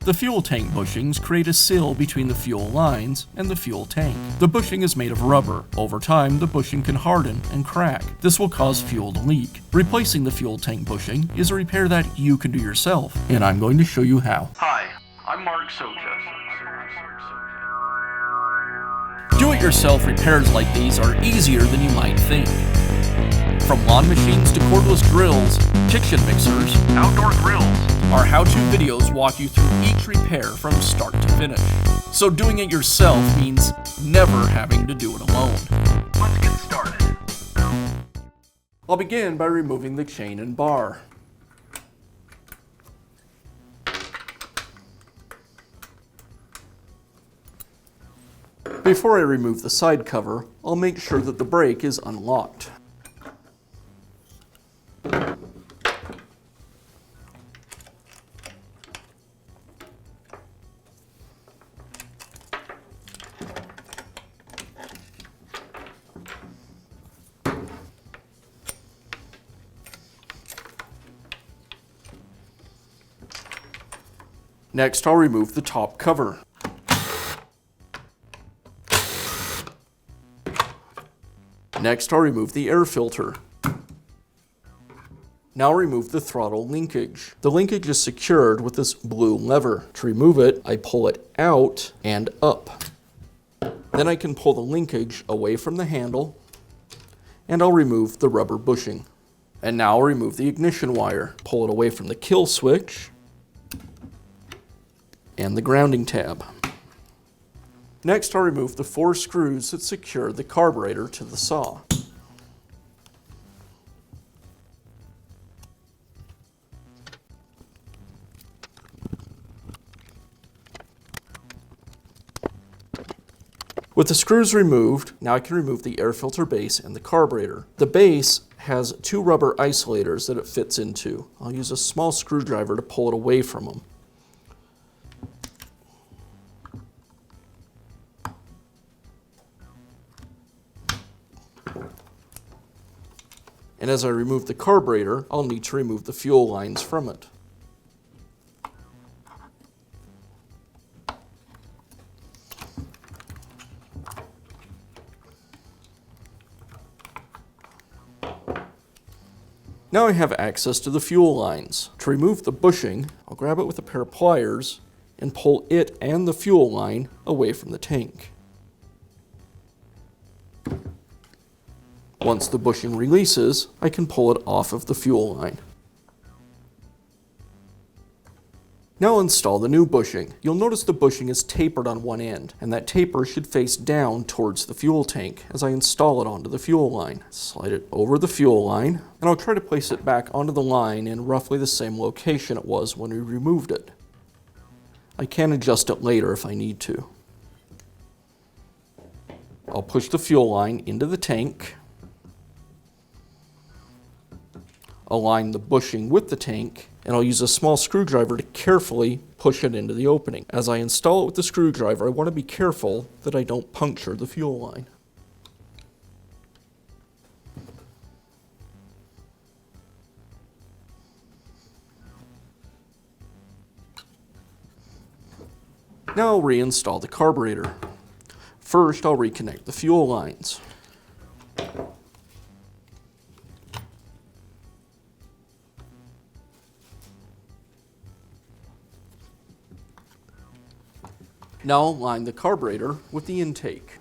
The fuel tank bushings create a sill between the fuel lines and the fuel tank. The bushing is made of rubber. Over time, the bushing can harden and crack. This will cause fuel to leak. Replacing the fuel tank bushing is a repair that you can do yourself, and I'm going to show you how. Hi, I'm Mark Socha. Do-it-yourself repairs like these are easier than you might think. From lawn machines to cordless drills, kitchen mixers, Outdoor grills. our how-to videos walk you through each repair from start to finish. So doing it yourself means never having to do it alone. Let's get started. I'll begin by removing the chain and bar. Before I remove the side cover, I'll make sure that the brake is unlocked. Next, I'll remove the top cover. Next, I'll remove the air filter. Now I'll remove the throttle linkage. The linkage is secured with this blue lever. To remove it, I pull it out and up. Then I can pull the linkage away from the handle, and I'll remove the rubber bushing. And now I'll remove the ignition wire. Pull it away from the kill switch and the grounding tab. Next, I'll remove the 4 screws that secure the carburetor to the saw. With the screws removed, now I can remove the air filter base and the carburetor. The base has 2 rubber isolators that it fits into. I'll use a small screwdriver to pull it away from them. And as I remove the carburetor, I'll need to remove the fuel lines from it. Now I have access to the fuel lines. To remove the bushing, I'll grab it with a pair of pliers and pull it and the fuel line away from the tank. Once the bushing releases, I can pull it off of the fuel line. Now install the new bushing. You'll notice the bushing is tapered on one end, and that taper should face down towards the fuel tank as I install it onto the fuel line. Slide it over the fuel line, and I'll try to place it back onto the line in roughly the same location it was when we removed it. I can adjust it later if I need to. I'll push the fuel line into the tank, align the bushing with the tank, and I'll use a small screwdriver to carefully push it into the opening. As I install it with the screwdriver, I want to be careful that I don't puncture the fuel line. Now I'll reinstall the carburetor. First, I'll reconnect the fuel lines. Now I'll line the carburetor with the intake.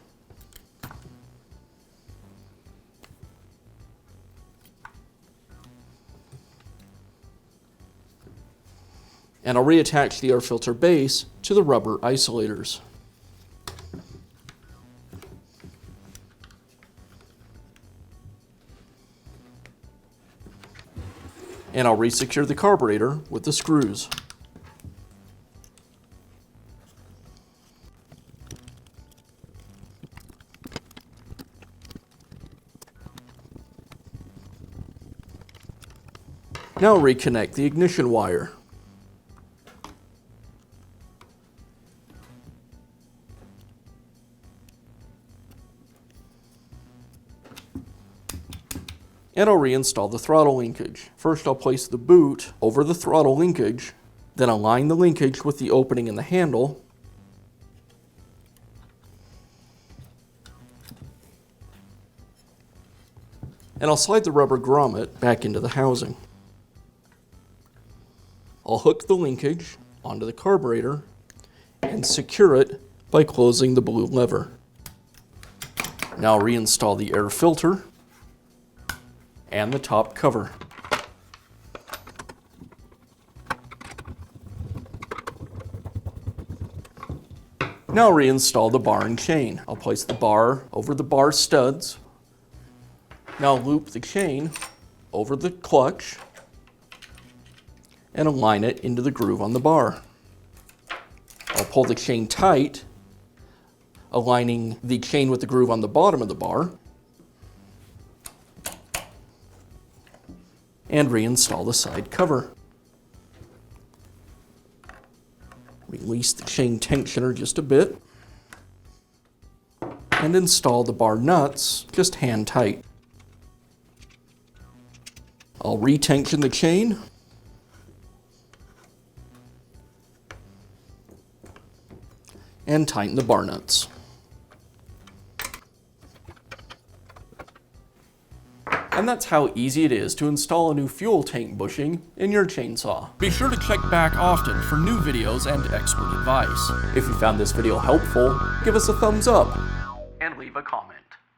And I'll reattach the air filter base to the rubber isolators. And I'll resecure the carburetor with the screws. Now reconnect the ignition wire. And I'll reinstall the throttle linkage. First, I'll place the boot over the throttle linkage Then align the linkage with the opening in the handle. And I'll slide the rubber grommet back into the housing. I'll hook the linkage onto the carburetor and secure it by closing the blue lever. Now reinstall the air filter and the top cover. Now reinstall the bar and chain. I'll place the bar over the bar studs. Now loop the chain over the clutch and align it into the groove on the bar. I'll pull the chain tight, aligning the chain with the groove on the bottom of the bar, and reinstall the side cover. Release the chain tensioner just a bit, and install the bar nuts just hand tight. I'll retension the chain, and tighten the bar nuts. And that's how easy it is to install a new fuel tank bushing in your chainsaw. Be sure to check back often for new videos and expert advice. If you found this video helpful, give us a thumbs up And leave a comment.